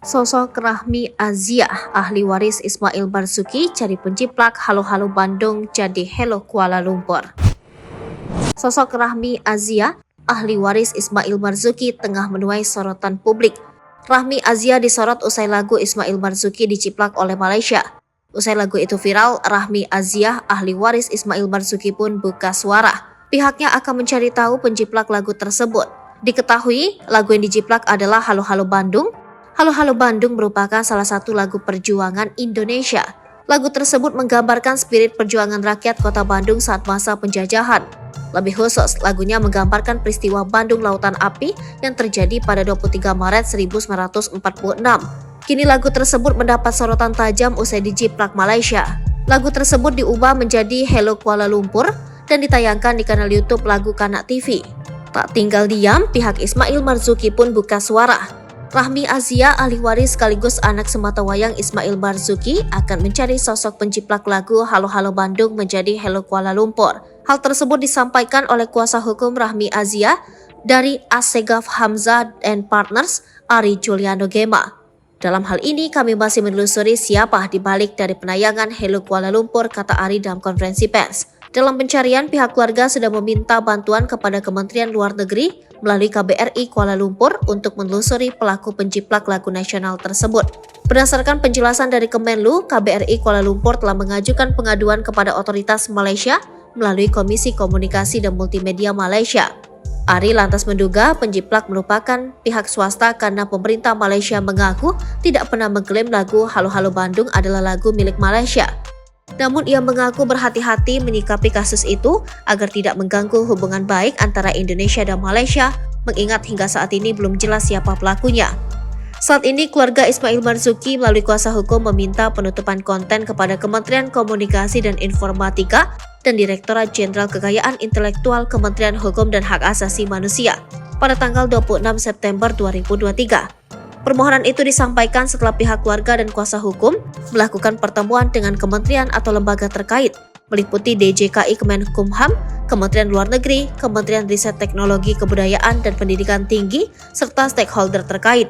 Sosok Rahmi Azia, ahli waris Ismail Marzuki, cari penciplak Halo-Halo Bandung jadi Hello Kuala Lumpur. Sosok Rahmi Azia, ahli waris Ismail Marzuki, tengah menuai sorotan publik. Rahmi Azia disorot usai lagu Ismail Marzuki diciplak oleh Malaysia. Usai lagu itu viral, Rahmi Azia, ahli waris Ismail Marzuki pun buka suara. Pihaknya akan mencari tahu penciplak lagu tersebut. Diketahui, lagu yang diciplak adalah Halo-Halo Bandung. Halo-Halo Bandung merupakan salah satu lagu perjuangan Indonesia. Lagu tersebut menggambarkan spirit perjuangan rakyat kota Bandung saat masa penjajahan. Lebih khusus, lagunya menggambarkan peristiwa Bandung Lautan Api yang terjadi pada 23 Maret 1946. Kini lagu tersebut mendapat sorotan tajam usai diciplak Malaysia. Lagu tersebut diubah menjadi Hello Kuala Lumpur dan ditayangkan di kanal YouTube Lagu Kanak TV. Tak tinggal diam, pihak Ismail Marzuki pun buka suara. Rahmi Azia, ahli waris sekaligus anak sematawayang Ismail Marzuki, akan mencari sosok penciplak lagu Halo-Halo Bandung menjadi Hello Kuala Lumpur. Hal tersebut disampaikan oleh kuasa hukum Rahmi Azia dari Assegaf Hamzah and Partners, Ari Juliano Gema. Dalam hal ini, kami masih menelusuri siapa di balik dari penayangan Hello Kuala Lumpur, kata Ari dalam konferensi pers. Dalam pencarian, pihak keluarga sudah meminta bantuan kepada Kementerian Luar Negeri melalui KBRI Kuala Lumpur untuk menelusuri pelaku penciplak lagu nasional tersebut. Berdasarkan penjelasan dari Kemenlu, KBRI Kuala Lumpur telah mengajukan pengaduan kepada otoritas Malaysia melalui Komisi Komunikasi dan Multimedia Malaysia. Ari lantas menduga penciplak merupakan pihak swasta karena pemerintah Malaysia mengaku tidak pernah mengklaim lagu Halo-Halo Bandung adalah lagu milik Malaysia. Namun ia mengaku berhati-hati menyikapi kasus itu agar tidak mengganggu hubungan baik antara Indonesia dan Malaysia, mengingat hingga saat ini belum jelas siapa pelakunya. Saat ini keluarga Ismail Marzuki melalui kuasa hukum meminta penutupan konten kepada Kementerian Komunikasi dan Informatika dan Direktorat Jenderal Kekayaan Intelektual Kementerian Hukum dan Hak Asasi Manusia pada tanggal 26 September 2023. Permohonan itu disampaikan setelah pihak keluarga dan kuasa hukum melakukan pertemuan dengan kementerian atau lembaga terkait, meliputi DJKI Kemenkumham, Kementerian Luar Negeri, Kementerian Riset Teknologi Kebudayaan dan Pendidikan Tinggi, serta stakeholder terkait.